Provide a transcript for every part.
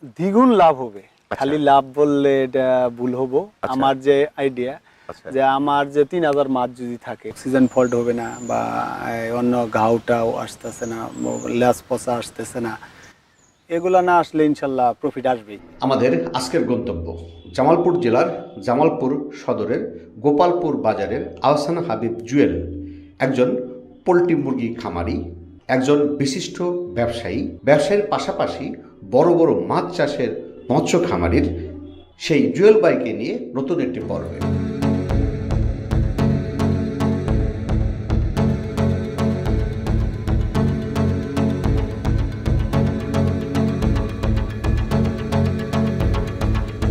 দ্বিগুণ লাভ হবে। আচ্ছা। খালি লাভ বললে এটা ভুল হবো। আচ্ছা। আমার যে আইডিয়া আচ্ছা। যে আমার যে ৩,০০০ মাছ যদি থাকে, অক্সিজেন ফল্ট হবে না বা অন্য ঘাউটাও আসতেছে না, ল্যাস পচা আসতেছে না, এগুলা না আসলে ইনশাল্লাহ প্রফিট আসবেই। আমাদের আজকের গন্তব্য জামালপুর জেলার জামালপুর সদরের গোপালপুর বাজারের আহসান হাবিব জুয়েল, একজন পোলট্রি মুরগি খামারি, একজন বিশিষ্ট ব্যবসায়ী, ব্যবসায়ের পাশাপাশি বড় বড় মাছ চাষের মৎস্য খামারির সেই জুয়েল ভাইকে নিয়ে নতুন একটি পর্বে।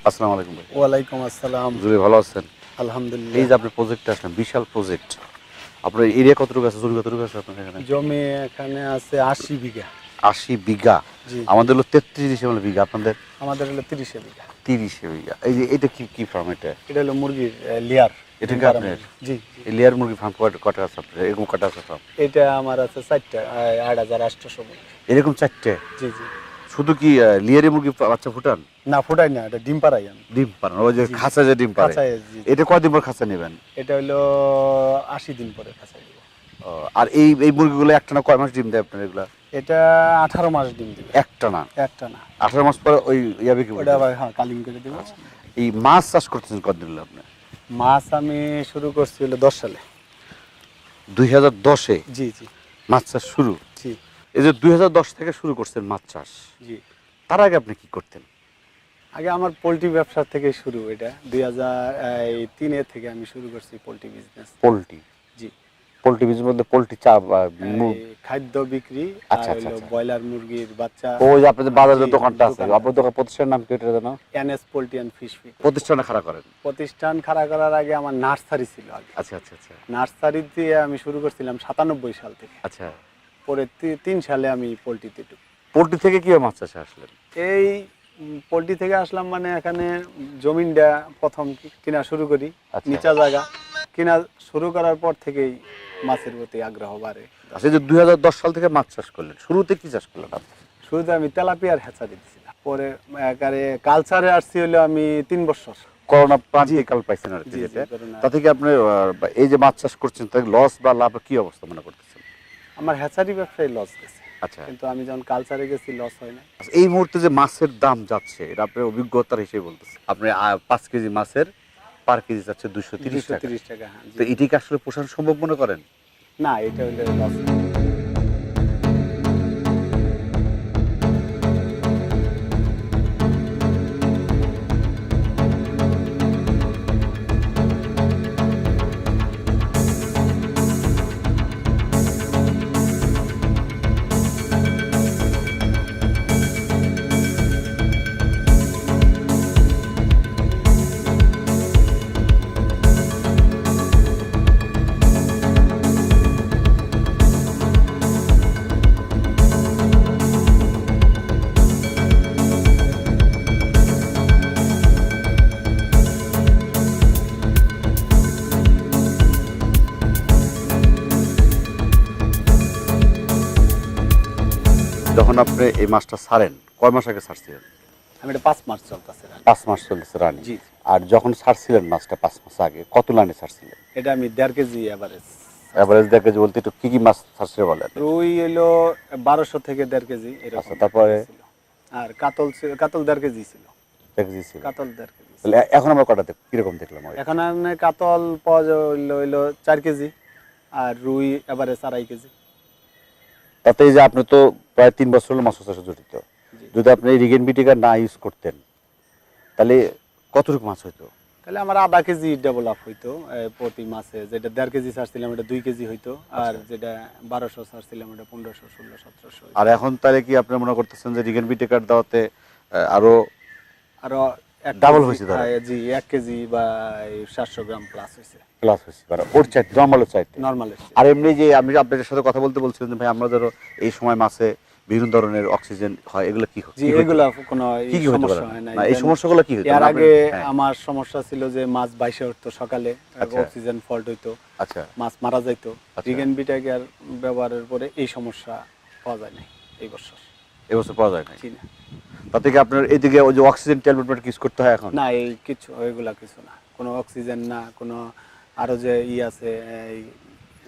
আসসালামু আলাইকুম ভাই। ওয়ালাইকুম আসসালাম। জুয়েল ভালো আছেন? আলহামদুলিল্লাহ। এই যে আপনি প্রজেক্টে আসলেন, বিশাল প্রজেক্ট, আপনার এরিয়া কতটুকু আছে, জমি কতটুকু আছে আপনার এখানে? জমি এখানে আছে ৮০ বিঘা। ৮০ বিঘা? জি। আমাদের হলো ৩৩ বিঘা, আপনাদের? আমাদের হলো ৩০ বিঘা। ৩০ বিঘা। এই যে এটা কি ফার্ম? এটা হলো মুরগির লেয়ার। এটা কি আপনার? জি। এই লেয়ার মুরগি ফার্ম কটা আছে আপনার? এরকম কটা আছে ফার্ম? এটা আমার আছে ৪টা, ৮,৮০০ মুরগি। এরকম 4টে? জি জি। শুধু কি লেয়ারে মুরগি বাচ্চা ফুটান? না, ফুটাই না, এটা ডিম পাড়াই আমি। ডিম পাড়ান? ওই যে খাঁচা যে ডিম পাড়ে, খাঁচায়, জি। এটা কয়দিন পর খাঁচা নেবেন? এটা হলো ৮০ দিন পরে খাঁচাই দিব। আর এই মুরগিগুলো একটানা কয় মাস ডিম দেয় আপনার এগুলা? এটা ১৮ মাস ডিম দিবে। একটানা? একটা না। 18 মাস পরে ওই ইয়াবে কি ওটা আবার কালিং করে দিব। এই মাছ চাষ করতেছেন কতদিন হলো আপনি? মাছ আমি শুরু করছি হলো ১০ সালে। 2010-এ জি জি মাছ চাষ শুরু? জি এই যে 2010 থেকে শুরু করছেন মাছ চাষ, জি। তার আগে আপনি কি করতেন? আগে আমার পোলট্রি ব্যবসা থেকে শুরু। এটা 2003 থেকে আমি শুরু করছি পোলট্রি বিজনেস। পোলট্রি? জি। পোলট্রি বিজনেস মধ্যে পোলট্রি চা খাদ্য বিক্রি আচ্ছা, আর আচ্ছা, হলো আচ্ছা। ব্রয়লার মুরগির বাচ্চা। ওই যে আপনাদের বাজারে যে জি, দোকানটা আছে, দোকান। আপনার দোকান প্রতিষ্ঠানের নাম কি এটা জানো? NS poultry and fish feed. প্রতিষ্ঠানে খাড়া করেন? প্রতিষ্ঠান খাড়া করার আগে আমার নার্সারি ছিল আগে। আচ্ছা আচ্ছা আচ্ছা নার্সারি দিয়ে আমি শুরু করছিলাম 97 সাল থেকে। আচ্ছা। পরে 3 সালে আমি পোলট্রিতে ঢুকি। পোলট্রি থেকে কিভাবে মাছ চাষে আসলেন? এই পোলট্রি থেকে আসলাম, মানে এখানে জমিনটা প্রথম কিনা শুরু করি। আচ্ছা। নিচা জায়গা কিনা শুরু করার পর থেকেই মাছের প্রতি আগ্রহ বাড়ে। আচ্ছা, যে 2010 সাল থেকে মাছ চাষ করলেন, শুরুতে কি চাষ করলেন আপনি? শুরুতে আমি তেলাপিয়ার হ্যাচারি দিয়েছিলাম। পরে একারে কালচারে আসছি হলো আমি 3 বছর। করোনা প্রান্তিকাল পাইছেন আর কি, জি, জি, যেটা করোনা। তাতে কি আপনি এই যে মাছ চাষ করছেন তাতে লস বা লাভ কি অবস্থা মনে করতেছেন? আমার হ্যাচারি ব্যবসায় লস গেছে, আচ্ছা। কিন্তু আমি যখন কালচারে গেছি লস হয় না। আচ্ছা, এই মুহূর্তে যে মাছের দাম যাচ্ছে, এটা আপনার অভিজ্ঞতার হিসেবে বলতেছে, আপনি 5 কেজি মাছের পার কেজি যাচ্ছে 230 টাকা। 230 টাকা। হ্যাঁ, জি। তো এটি কি আসলে পোষণ সম্ভব মনে করেন? না, এটা হলো লস। যখন আপনি এই মাছটা ছাড়েন, কয় মাস আগে ছাড়ছিলেন? আমি এটা 5 মাস চলতেছে। 5 মাস চলতেছে রানি? জি। আর যখন ছাড়ছিলেন মাছটা 5 মাস আগে, কত লাইনে ছাড়ছিলেন? এটা আমি 1.5 কেজি এভারেজ। এভারেজ দেখে যে বলতে একটু কি কি মাছ ছাড়ছিলেন বলেন? রুই এলো 1200 থেকে 1.5 কেজি এরকম। আচ্ছা, তারপরে? আর কাতল ছিল, কাতল 1.5 কেজি ছিল। 1 কেজি ছিল? কাতল 1.5 কেজি ছিল। তাহলে এখন আমরা কটা কিরকম দেখলাম? এখন আমি কাতল পাওয়া হইলো 4 কেজি আর রুই এভারেজ 2.5 কেজি। তাতে এই যে আপনি তো প্রায় 3 বছর হলো মাছ চাষে জড়িত, জি। যদি আপনি রিগেন বিটিকা না ইউজ করতেন তাহলে কতটুকু মাছ হইতো? তাহলে আমার 0.5 কেজি ডেভেলপ হইতো প্রতি মাসে। যেটা 1.5 কেজি ছাড়ছিলাম এটা 2 কেজি হইতো। আর যেটা 1200 ছাড়ছিলাম এটা 1500, 1600, 1700। আর এখন তাহলে কি আপনি মনে করতেছেন যে রিগেন বিটিকার দাওয়াতে আরো ডাবল হয়েছে? জি, 1 কেজি বা 700 গ্রাম প্লাস হয়েছে। প্লাস হয়েছে, ওর চাইতে নর্মালের চাইতে? নর্মালের। আর এমনি যে আমি আপনাদের সাথে কথা বলতে বলছিলাম যে ভাই আমরা ধরো এই সময় মাছে বিভিন্ন ধরনের অক্সিজেন হয়, এগুলো কি জি, এগুলা কোনো সমস্যা হয় না। এই সমস্যাগুলো কি হতো? এর আগে আমার সমস্যা ছিল যে মাছ বাইসে উঠতো সকালে, আচ্ছা। অক্সিজেন ফল্ট হইতো, আচ্ছা। মাছ মারা যাইতো। আচ্ছা। রিগেন বিটাকের ব্যবহারের পরে এই সমস্যা পাওয়া যায় নাই এই বছর। এবছর পাওয়া যায় না? জি না। তাতে কি আপনার এদিকে ওই যে অক্সিজেন ট্যাবলেট ইউজ করতে হয় এখন? না, এই কিছু ওইগুলা কিছু না, কোনো অক্সিজেন না, কোনো আরো যে আছে এই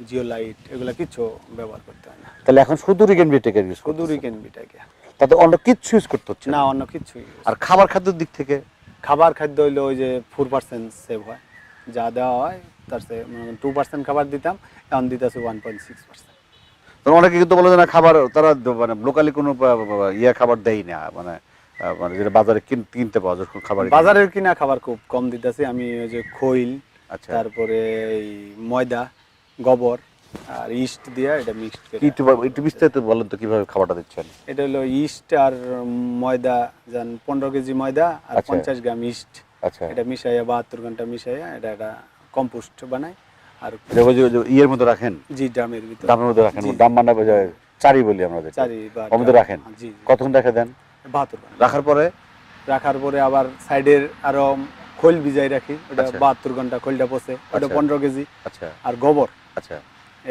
জিওলাইট, এগুলা কিছু ব্যবহার করতে হয় না। তাহলে এখন শুধু রিগেন বিটেকের ইউজ শুধু করতেছেন? রিকেন বিটাকে, তাতে অন্য কিচ্ছু ইউজ করতে হচ্ছে না অন্য কিছুই। আর খাবার খাদ্যের দিক থেকে? খাবার খাদ্য হইলো ওই যে 4% সেভ হয়, যা দেওয়া হয় তার চেয়ে 2% খাবার দিতাম, এখন দিতেছে 1.6%। তো অনেকে কিন্তু বলে যে না খাবার তারা মানে লোকালি কোনো ইয়ে খাবার দেয় না, মানে মানে যেটা বাজারে কিনতে পাওয়া যায় খাবার। বাজারের কিনা খাবার খুব কম দিতেছি আমি, ওই যে খৈল, আচ্ছা, তারপরে এই ময়দা, গোবর আর ইস্ট দিয়ে এটা মিক্সড করে। একটু বিস্তারিত বলেন তো কিভাবে খাবারটা দিচ্ছেন? এটা হলো ইস্ট আর ময়দা, যেন 15 কেজি ময়দা আর আচ্ছা। 50 গ্রাম ইস্ট, আচ্ছা, এটা মিশাইয়া 72 ঘন্টা মিশাইয়া এটা একটা কম্পোস্ট বানায়। আর এটা ওই যে ইয়ের মধ্যে রাখেন, জি ড্রামের ভিতরে, ডামের মধ্যে রাখেন, জি। ডাম মানে চারি বলি আমরা, চারি বা ওর মধ্যে রাখেন। জি, কতক্ষণ রেখে দেন? 72 ঘন্টা রাখার পরে রাখার পরে আবার সাইডের আরো খোল ভিজাই রাখি, ওটা আচ্ছা। 72 ঘন্টা খোলটা পচে, ওটা আচ্ছা। 15 কেজি। আচ্ছা, আর গোবর, আচ্ছা,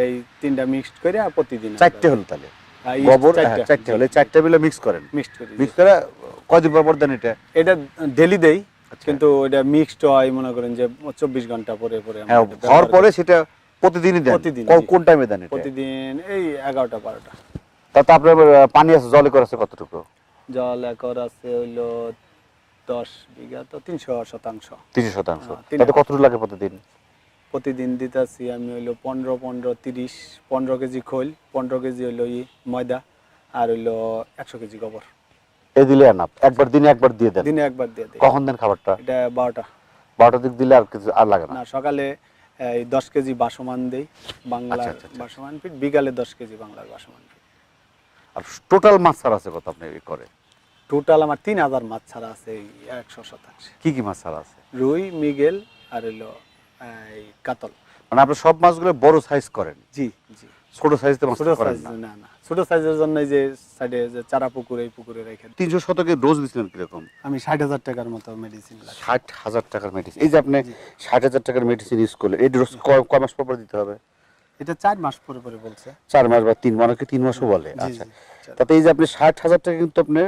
এই তিনটা মিক্সড করে প্রতিদিন চারটে হলো তাহলে গোবর, হ্যাঁ, চারটে হলে চারটে মিলে মিক্স করেন, মিক্সড করি। মিক্স করে কয়দিন পর পর দেন এটা? এটা ডেলি দেই, আচ্ছা। কিন্তু এটা মিক্সড হয় মনে করেন যে 24 ঘন্টা পরে পরে আমরা হ্যাঁ, এটা ব্যবহার খাওয়ার পরে করি। সেটা প্রতিদিনই দেন? প্রতিদিন, জি। কোন টাইমে দেন এটা? প্রতিদিন এই 11টা 12টা। তাতে আপনার পানি আছে, জল করে আছে কতটুকু? জল একর আছে হইলো 10 বিঘা, তো 300%। 30%। তিন তাতে একর। কতটুকু লাগে প্রতিদিন? প্রতিদিন দিতেছি আমি হইলো 15 কেজি খোল, 15 কেজি হইলো ময়দা, আর হইলো 100 কেজি গোবর। এ দিলে না, একবার দিনে একবার দিয়ে দেন? দিনে একবার দিয়ে দিই। কখন দেন খাবারটা? এটা 12টা। 12টার দিক দিলে আর কিছু আর লাগে না? না, সকালে এই 10 কেজি বাসমান দেই, বাংলার আচ্ছা, আচ্ছা, আচ্ছা। বাসমান ফিট, বিকালে 10 কেজি বাংলার বাসমান ফিট। আর টোটাল মাছ ছাড়া আছে কত আপনি করে? টোটাল আমার 3000 মাছ ছাড়া আছে এই 100%। কি কি মাছ ছাড়া আছে? রুই, মৃগেল আর হইলো এই কাতল। মানে আপনি সব মাছগুলো বড় সাইজ করেন? জি জি। ছোট সাইজতে মাছ ছোট করেন সাইজ না? না, না ছোট সাইজের জন্য এই যে সাইডে যে চারা পুকুর, এই পুকুরে রেখে দিই। 300 শতকে ডোজ দিচ্ছিলেন কিরকম? আমি 60,000 টাকার মতো মেডিসিন লাগে। 60,000 টাকার মেডিসিন? এই যে আপনি 60,000 টাকার মেডিসিন ইউজ করলেন, এই ডোজ কয় মাস পর পর দিতে হবে? এটা 4 মাস পরে পরে বলছে। 4 মাস বা 3 মাস, অনেকে 3 মাসও বলে। জি, আচ্ছা, জি। তাতে এই যে আপনি 60,000 টাকা কিন্তু আপনি,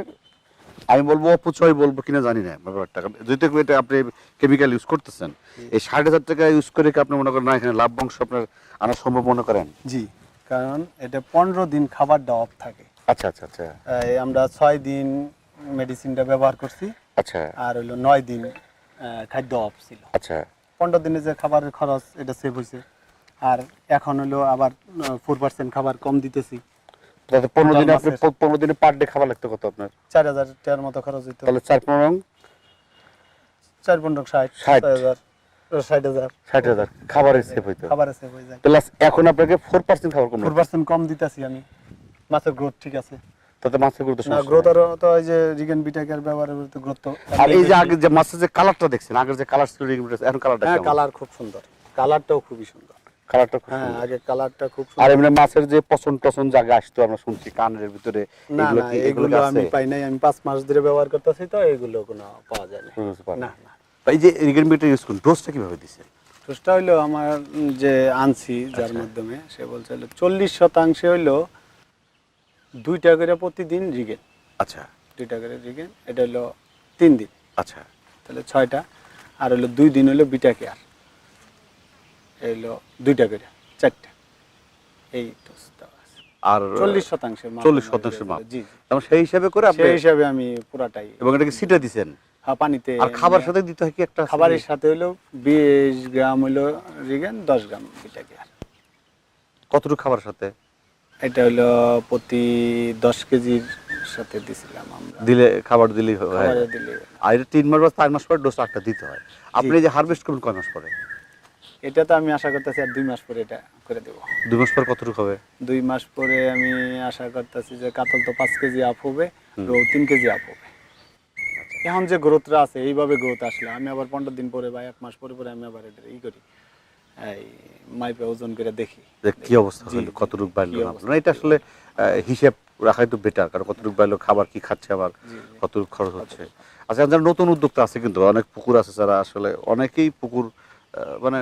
আমি বলবো অপচয় বলবো কিনা জানি না ব্যাপারটা, যেহেতু এটা আপনি কেমিক্যাল ইউজ করতেছেন, এই 60,000 টাকা ইউজ করে কি আপনি মনে করেন না এখানে লাভ অংশ আপনার আনা সম্ভব মনে করেন? জি, কারণ এটা 15 দিন খাবারটা অফ থাকে। আচ্ছা, আচ্ছা, আচ্ছা, আমরা 6 দিন মেডিসিনটা ব্যবহার করছি, আচ্ছা, আর হইলো 9 দিন খাদ্য অফ ছিল। আচ্ছা। 15 দিনে যে খাবারের খরচ এটা সেভ হয়েছে, আর এখন হলো আবার 4% খাবার কম দিতেছি। তাতে 15 দিনে আপনি মাছের। 15 দিনে পার ডে খাবার লাগতো কত আপনার? 4000 টাকার মতো খরচ হইতো। তাহলে 4 4 60 60 60,000 60,000 60,000 খাবারের সেভ হইতো। খাবারে সেভ হয়ে যায়। প্লাস এখন আপনাকে 4% খাবার কম লাগছে। 4% কম দিতেছি আমি। মাছের গ্রোথ ঠিক আছে তাতে মাছের গুরুত্ব না, গ্রোথ আর তো এই যে রিগেন বিটাকের ব্যবহারের তো গ্রোথ তো। আর এই যে আগে যে মাছের যে কালারটা দেখছেন, আগের যে কালার ছিল এখন কালারটা হ্যাঁ, কেমন? কালার খুব সুন্দর, কালারটাও খুবই সুন্দর। কালারটা খুব হ্যাঁ, সুন্দর। আগে কালারটা খুব আর সুন্দর। এমনি মাছের যে পছন টছন জায়গা আসতো আমরা শুনছি কানের ভিতরে, না এগুলো না, কি এগুলো কি আমি আছে? পাই নাই, আমি 5 মাস ধরে ব্যবহার করতেছি, তো এগুলো কোনো পাওয়া যায় না। বুঝতে পারলাম। না না, তো এই যে রিগেন বিটা ইউজ করুন, ডোজটা কিভাবে দিছেন? টোস্টটা হইলো আমার যে আনছি যার মাধ্যমে, সে বলছে হলো 40% হইলো 2টা করে প্রতিদিন রিগেন, আচ্ছা, 2টা করে রিগেন, এটা হলো 3 দিন, আচ্ছা, তাহলে 6টা, আর হলো 2 দিন হলো বিটা কেয়ার, এই হলো 2টা করে 4টা, এই টোস্টটা আছে। আর 40% মাপ। 40% মাপ। জি জি। তখন সেই হিসাবে করে আপনি, সেই হিসাবে আমি পুরাটাই, এবং এটাকে সিটা দিছেন, হ্যাঁ, পানিতে। আর খাবার সাথে দিতে হয় কি একটা আছে? খাবারের সাথে হইলো 20 গ্রাম হইলো রিগেন, 10 গ্রাম বিটা কেয়ার। কতটুকু খাবার সাথে এটা হলো প্রতি 10 কেজির সাথে দিছিলাম আমরা। দিলে, খাবার দিলেই হয়? খাবারে দিলে আর এটা 3 মাস বা 4 মাস পরে ডোজ একটা দিতে হয়। আপনি এই যে হারভেস্ট করবেন কয় মাস পরে? এটা তো আমি আশা করতেছি আর 2 মাস পরে এটা করে দেব। 2 মাস পর কতটুকু হবে? 2 মাস পরে আমি আশা করতেছি যে কাতল তো 5 কেজি আপ হবে, রৌ 3 কেজি আপ হবে। এখন যে গ্রোথটা আছে, এইভাবে গ্রোথ আসলে আমি আবার 15 দিন পরে বা 1 মাস পরে পরে আমি আবার এটা করি, এই মাইপে ওজন করে দেখি যে কি অবস্থা জি, হলো, জি, কতটুকু বাড়লো কি না অবস্থা। বাড়লো। এটা আসলে হিসাব রাখাই তো বেটার, কারণ কতটুকু বাড়লো, খাবার কি খাচ্ছে, আবার জি, জি। কতটুকু খরচ হচ্ছে। আচ্ছা, যারা নতুন উদ্যোক্তা আছে কিন্তু অনেক পুকুর আছে, যারা আসলে অনেকেই পুকুর মানে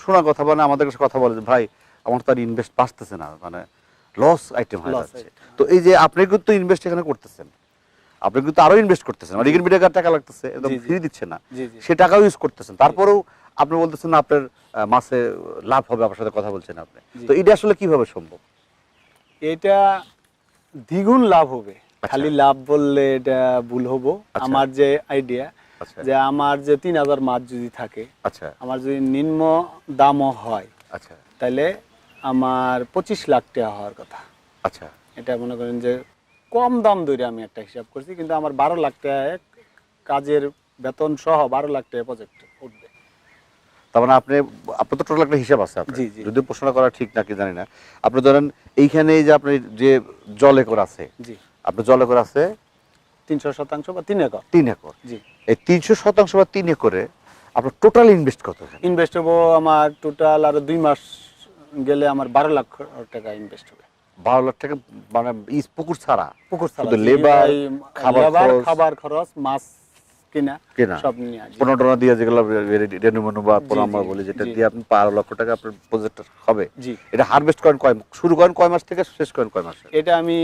শোনা কথা, মানে আমাদের কাছে কথা বলে যে ভাই আমার তো আর ইনভেস্ট বাঁচতেছে না, মানে লস আইটেম হয়ে Loss যাচ্ছে। item। তো এই যে আপনি কিন্তু ইনভেস্ট এখানে করতেছেন, আপনি কিন্তু আরো ইনভেস্ট করতেছেন, রিগেন ভিটাকার টাকা লাগতেছে, একদম জি, জি। ফ্রি দিচ্ছে না, জি জি সে টাকাও ইউজ করতেছেন, তারপরেও আপনি বলতেছেন না আপনার মাসে লাভ হবে, আপনার সাথে কথা বলছেন আপনি, জি। তো এটা আসলে কিভাবে সম্ভব? এটা দ্বিগুণ লাভ হবে। আচ্ছা। খালি লাভ বললে এটা ভুল হবো। আচ্ছা। আমার যে আইডিয়া আচ্ছা যে আমার যে 3000 মাছ যদি থাকে, আচ্ছা আমার যদি নিম্ন দামও হয়, আচ্ছা তাহলে আমার 25 লাখ টাকা হওয়ার কথা। আচ্ছা এটা মনে করেন যে কম দাম ধরে আমি একটা হিসাব করছি, কিন্তু আমার 12 লাখ টাকা কাজের বেতন সহ 12 লাখ টাকা প্রজেক্ট উঠবে। তার মানে আপনার তো টোটাল একটা হিসাব আছে আপনার, জি, জি। যদি প্রশ্ন করা ঠিক নাকি জানি না। আপনি ধরেন এইখানে এই যে আপনি যে জল একর আছে, জি, আপনার জল একর আছে 300% বা 3 একর। 3 একর, জি, এই 300% বা 3 একরে আপনার টোটাল ইনভেস্ট কত এখানে? ইনভেস্ট হবো আমার টোটাল আরো 2 মাস গেলে আমার 12 লাখ টাকা ইনভেস্ট হবে। 12 লাখ টাকা, মানে পুকুর ছাড়া পুকুর ছাড়া, শুধু জি, লেবার, এই খাবার লেবার, খরচ, খাবার খরচ, মাছ কিনা কেনা, সব নিয়ে। জি, পনেরো দিয়ে যেগুলো রেনুমেনু বা জি, আমরা জি, বলি, যেটা জি। দিয়ে আপনি 12 লক্ষ টাকা আপনার প্রজেক্ট হবে। জি, এটা হারভেস্ট করেন শুরু করেন কয় মাস থেকে শেষ করেন কয় মাসে? এটা আমি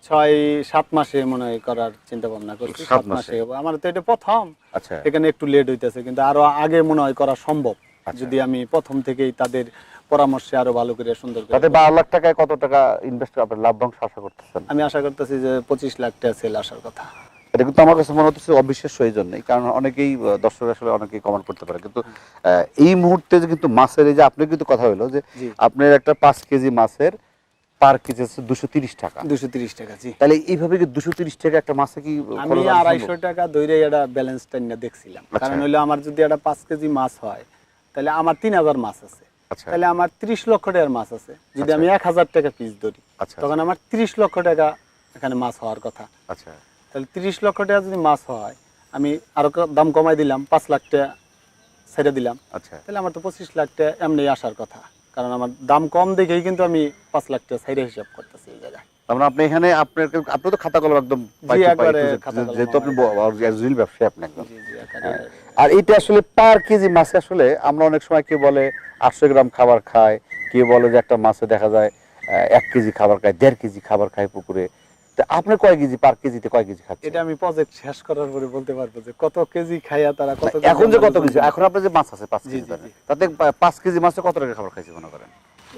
6-7 মাসে মনে হয় করার চিন্তা ভাবনা করছি। 7 7 মাসে হবো। আমার তো এটা প্রথম, আচ্ছা এখানে একটু লেট হইতেছে, কিন্তু আরো আগে মনে হয় করা সম্ভব আচ্ছা। যদি আমি প্রথম থেকেই তাদের পরামর্শে আরো ভালো করে সুন্দর করে তাতে 12 লাখ টাকায় কত টাকা ইনভেস্ট আপনার লাভবাংশ আশা করতেছেন? আমি আশা করতেছি যে 25 লাখ টাকা সেল আসার কথা। এটা কিন্তু আমার কাছে মনে হচ্ছে অবিশ্বাস্য এই জন্যই, কারণ অনেকেই দর্শক আসলে অনেকেই কমেন্ট করতে পারে, কিন্তু এই মুহূর্তে যে কিন্তু মাছের এই যে আপনি কিন্তু কথা হলো যে জি। আপনার একটা 5 কেজি মাছের পার কেজি হচ্ছে 230 টাকা, 230 টাকা। জি, তাহলে এইভাবে কি 230 টাকা একটা মাছে কি আমি খরচ আনা সম্ভব? 250 টাকা ধরে এটা ব্যালেন্স টাইনা দেখছিলাম। আচ্ছা। কারণ হইলো আমার যদি একটা 5 কেজি মাছ হয়, তাহলে আমার 3000 মাছ আছে, আচ্ছা তাহলে আমার 30 লক্ষ টাকার মাছ আছে। যদি আচ্ছা। আমি 1000 টাকা পিস ধরি, আচ্ছা তখন আমার 30 লক্ষ টাকা এখানে মাছ হওয়ার কথা। আচ্ছা তাহলে 30 লক্ষ টাকা যদি মাছ হয়, আমি আরো দাম কমাই দিলাম, 5 লাখ টাকা ছেড়ে দিলাম, আচ্ছা তাহলে আমার তো 25 লাখ টাকা এমনি আসার কথা। কারণ আমার দাম কম দেখেই কিন্তু আমি 5 লাখ টাকা ছেড়ে হিসাব করতেছি এই জায়গায়। তার মানে আপনি এখানে আপনি তো খাতা কলম একদম জি, একবারে খাতা কলম যেহেতু আপনি রিয়েল ব্যবসায়ী আপনি একদম। জি, জি, একেবারে। আর এটা আসলে পার কেজি মাছে আসলে আমরা অনেক সময় কেউ বলে 800 গ্রাম খাবার খায়, কেউ বলে যে একটা মাছে দেখা যায় 1 কেজি খাবার খায়, 1.5 কেজি খাবার খায় পুকুরে। তা আপনি কয় কেজি পার কেজিতে কয় কেজি খাচ্ছেন? এটা আমি প্রজেক্ট শেষ করার পরে বলতে পারবো যে কত কেজি খাইয়া তারা কত কেজি এখন যে কত আমাদের কেজি, জন্য- এখন আপনার যে মাছ আছে 5 জি, কেজি, জি, জি। তাতে 5 কেজি মাছে কত টাকা খাবার খাইছে মনে করেন?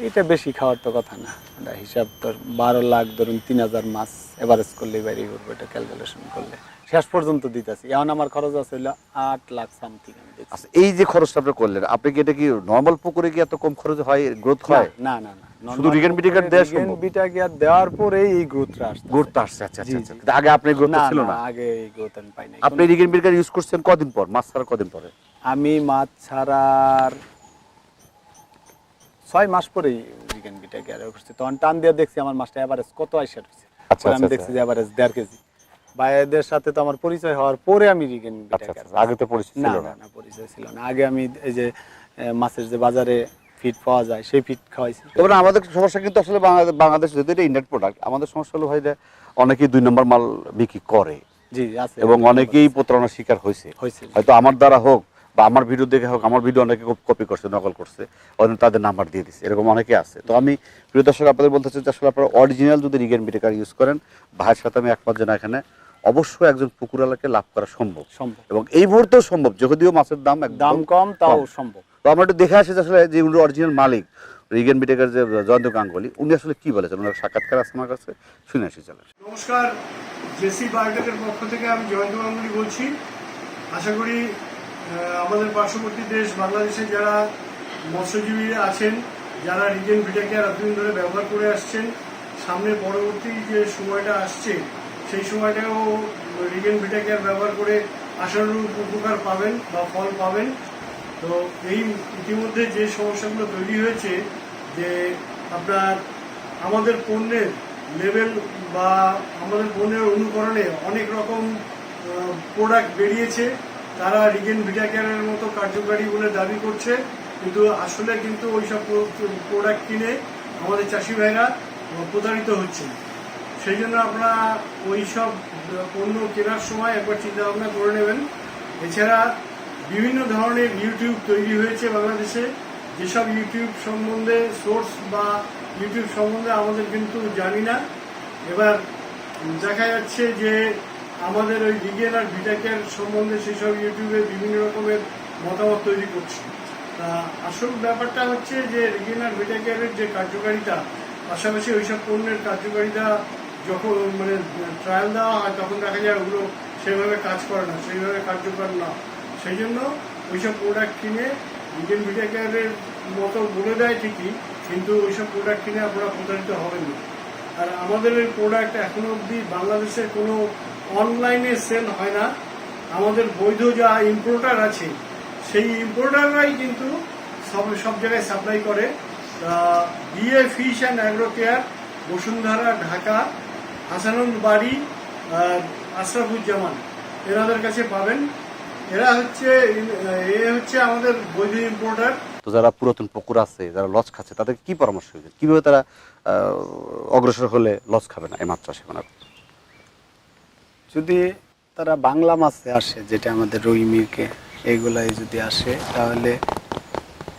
এটা বেশি খাওয়ার তো কথা না। এটা হিসাব তো 12 লাখ ধরুন 3000 মাছ এভারেজ করলে বাইরে করবো, এটা ক্যালকুলেশন করলে শেষ পর্যন্ত দিতেছি। এখন আমার খরচ আছে হলো 8 লাখ সামথিং। আমি দেখছি। আচ্ছা, এই যে খরচটা আপনি করলেন, আপনি কি এটা কি নরমাল পুকুরে কি এত কম খরচ হয়, গ্রোথ হয়? না না না, শুধু রিগেন বিটাকার দেওয়া সম্ভব? বিটা গিয়ার দেওয়ার পরেই এই গ্রোথটা আসছে। গ্রোথ আসছে, আচ্ছা জি, আচ্ছা জি। আচ্ছা। আগে আপনি গ্রোথ না ছিল না, না? আগে এই গ্রোথ আমি পাই নাই। আপনি রিগেন বিটাকার ইউজ করছেন কদিন পর, মাছ ছাড়া কদিন পরে? আমি মাছ ছাড়ার 6 মাস পরেই রিগেন বিটা গিয়ার করছি। তখন টান দিয়ে দেখছি আমার মাছটা এভারেজ কত আইসা রয়েছে। আচ্ছা, পরে আমি আচ্ছা, দেখছি যে এভারেজ 1.5 কেজি। ভাইদের সাথে তো আমার পরিচয় হওয়ার পরে আমি রিগেন বিটা আচ্ছা গিয়ার আচ্ছা, আগে তো পরিচিত না ছিল না না। না, পরিচয় ছিল না। আগে আমি এই যে মাছের যে বাজারে ফিড পাওয়া যায় সেই ফিড খাওয়াইছি। তবে না, আমাদের সমস্যা কিন্তু আসলে বাংলাদেশ যেহেতু এটা ইন্ডিয়ান প্রোডাক্ট, আমাদের সমস্যা হলো ভাই যে অনেকেই 2 নম্বর মাল বিক্রি করে জি আছে, এবং অনেকেই প্রতারণার শিকার হয়েছে। হয়েছিল। হয়তো আমার দ্বারা হোক বা আমার ভিডিও দেখে হোক, আমার ভিডিও অনেকে কপি করছে, নকল করছে, অনেক তাদের নাম্বার দিয়ে দিচ্ছে, এরকম অনেকে আছে। তো আমি প্রিয় দর্শক আপনাদের বলতে চাই যে আসলে আপনারা অরিজিনাল যদি রিগেন বিটেকার ইউজ করেন, ভাইয়ের সাথে আমি একমত যে না, এখানে অবশ্যই একজন পুকুরওয়ালাকে লাভ করা সম্ভব, সম্ভব। এবং এই মুহূর্তেও সম্ভব, যদিও মাছের দাম একদম দাম কম, তাও কম। সম্ভব। তো আমরা একটু দেখে আসি যে আসলে যে উনি অরিজিনাল মালিক রিগেন বিটেকার যে জয়ন্ত গাঙ্গুলি, উনি আসলে কি বলেছেন, ওনার সাক্ষাৎকার আছে আমার কাছে, শুনে আসি চলেন। নমস্কার, জেসি বায়োটেকের পক্ষ থেকে আমি জয়ন্ত গাঙ্গুলি বলছি। আশা করি আমাদের পার্শ্ববর্তী দেশ বাংলাদেশে যারা মৎস্যজীবী আছেন, যারা রিগেন ভিটাকেয়ার এতদিন ধরে ব্যবহার করে আসছেন, সামনে পরবর্তী যে সময়টা আসছে সেই সময়টাও রিগেন ভিটাকেয়ার ব্যবহার করে আশানুরূপ উপকার পাবেন বা ফল পাবেন। তো এই ইতিমধ্যে যে সমস্যাগুলো তৈরি হয়েছে, যে আপনার আমাদের পণ্যের লেভেল বা আমাদের পণ্যের অনুকরণে অনেক রকম প্রোডাক্ট বেরিয়েছে, তারা রিগেন ভিটাকেয়ারের মতো কার্যকারী বলে দাবি করছে, কিন্তু আসলে কিন্তু ওইসব প্রোডাক্ট কিনে আমাদের চাষি ভাইরা প্রতারিত হচ্ছে। সেই জন্য আপনারা ওই সব পণ্য কেনার সময় একবার চিন্তা ভাবনা করে নেবেন। এছাড়া বিভিন্ন ধরনের ইউটিউব তৈরি হয়েছে বাংলাদেশে, যেসব ইউটিউব সম্বন্ধে সোর্স বা ইউটিউব সম্বন্ধে আমাদের কিন্তু জানি না। এবার দেখা যাচ্ছে যে আমাদের ওই রিগেন আর ভিটাকের সম্বন্ধে সেসব ইউটিউবে বিভিন্ন রকমের মতামত তৈরি করছি। তা আসল ব্যাপারটা হচ্ছে যে রিগেন আর ভিটাকের যে কার্যকারিতা, পাশাপাশি ওইসব পণ্যের কার্যকারিতা যখন মানে ট্রায়াল দেওয়া হয় তখন দেখা যায় ওগুলো সেভাবে কাজ করে না, সেইভাবে কার্যকর না। সেই জন্য ওইসব প্রোডাক্ট কিনে রিগেন ভিটাকেয়ারের মতো বলে দেয় ঠিকই, কিন্তু ওইসব প্রোডাক্ট কিনে আপনারা প্রতারিত হবেন না। আর আমাদের এই প্রোডাক্ট এখনো অবধি বাংলাদেশে কোনো অনলাইনে সেল হয় না। আমাদের বৈধ যা ইম্পোর্টার আছে সেই ইম্পোর্টাররাই কিন্তু সব জায়গায় সাপ্লাই করে। BA fish and agro care, Bashundhara, Dhaka, Hasanul বাড়ি, আশরাফুজ্জামান, এনাদের কাছে পাবেন। এরা হচ্ছে আমাদের বৈধ ইম্পোর্টার। তো যারা পুরাতন পুকুর আছে, যারা লস খাচ্ছে, তাদেরকে কি পরামর্শ দিবেন, কিভাবে তারা অগ্রসর হলে লস খাবে না এই মাছ চাষে? মানে যদি তারা বাংলা মাছে আসে, যেটা আমাদের রুই মিরকে এইগুলাই যদি আসে, তাহলে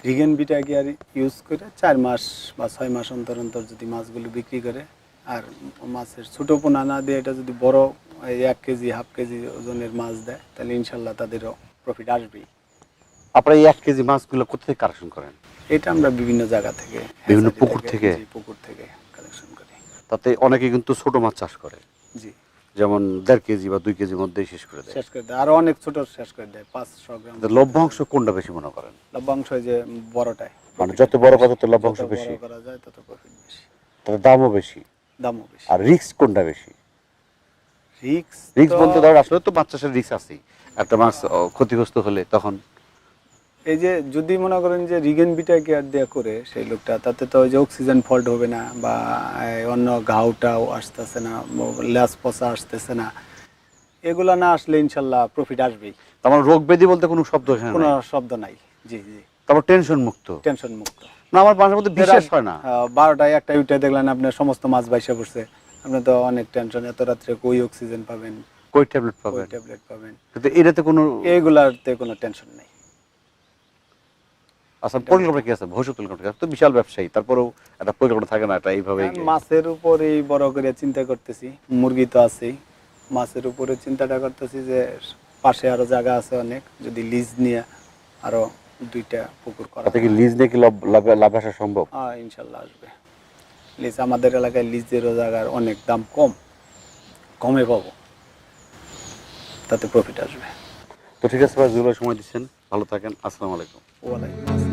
রিগেন ভিটাকেয়ার ইউজ করে 4 মাস বা 6 মাস অন্তর অন্তর যদি মাছগুলো বিক্রি করে, আর মাছের ছোটো পোনা না দিয়ে এটা যদি বড় 1 কেজি 1/2 কেজি ওজনের মাছ দেয়, তাহলে ইনশাল্লাহ তাদেরও প্রফিট আসবেই। আপনারা এই 1 কেজি মাছগুলো কোথা থেকে কালেকশন করেন? এটা আমরা বিভিন্ন জায়গা থেকে, বিভিন্ন পুকুর থেকে? জি, পুকুর থেকে কালেকশন করি। তাতে অনেকে কিন্তু ছোট মাছ চাষ করে, জি, যেমন 1.5 কেজি বা 2 কেজির মধ্যেই শেষ করে দেয়। শেষ করে দেয়, আরো অনেক ছোট শেষ করে দেয়, 500 গ্রাম। লভ্যাংশ কোনটা বেশি মনে করেন? লভ্যাংশ যে বড়টাই, মানে যত বড় কত তো লভ্যাংশ যত বেশি, বড় করা যায় তত প্রফিট বেশি, তাতে দামও বেশি। দামও বেশি। আর রিস্ক কোনটা বেশি? রিক্স বলতে ধর আসলে তো মাছ চাষের রিস্ক আছেই, একটা মাছ ক্ষতিগ্রস্ত হলে তখন এই যে যদি মনে করেন যে রিগেন ভিটাকেয়ার দেয়া করে সেই লোকটা, তাতে তো ওই যে অক্সিজেন ফল্ট হবে না, বা অন্য ঘাউটাও আসতেছে না, ল্যাস পচা আসতেছে না, এগুলা না আসলে ইনশাল্লাহ প্রফিট আসবেই। তোমার রোগ ব্যাধি বলতে কোনো শব্দ এখানে কোনো নাই। শব্দ নাই। জি জি, তারপর টেনশন মুক্ত, টেনশন মুক্ত। না আমার মাঝে মধ্যে বিশ্বাস হয় না। 12টায় একটা উঠে দেখলেন আপনার সমস্ত মাছ বাইসা পড়ছে, আপনি তো অনেক টেনশন, এত রাত্রে কই অক্সিজেন পাবেন, কই ট্যাবলেট কই পাবেন, ট্যাবলেট পাবেন, কিন্তু এটাতে কোনো এইগুলাতে কোনো টেনশন নেই। আচ্ছা পরিকল্পনা কি আছে ভবিষ্যৎ পরিকল্পনা? তো বিশাল ব্যবসায়ী, তারপরেও একটা পরিকল্পনা থাকে না, এটা এইভাবে মাছের উপরেই বড় করে চিন্তা করতেছি, মুরগি তো আছেই, মাছের উপরে চিন্তাটা করতেছি যে পাশে আরো জায়গা আছে অনেক, যদি লিজ নিয়ে আরো 2টা পুকুর করা তাতে কি লিজ নিয়ে কি লাভ আসা সম্ভব? ইনশাল্লাহ আসবে। লিজ আমাদের এলাকায় লিজেরও জায়গার অনেক দাম কমে পাবো, তাতে প্রফিট আসবে। তো ঠিক আছে ভাই, যেগুলো সময় দিচ্ছেন ভালো থাকেন, আসসালামু আলাইকুম। ওয়ালাইকুম আসসালাম।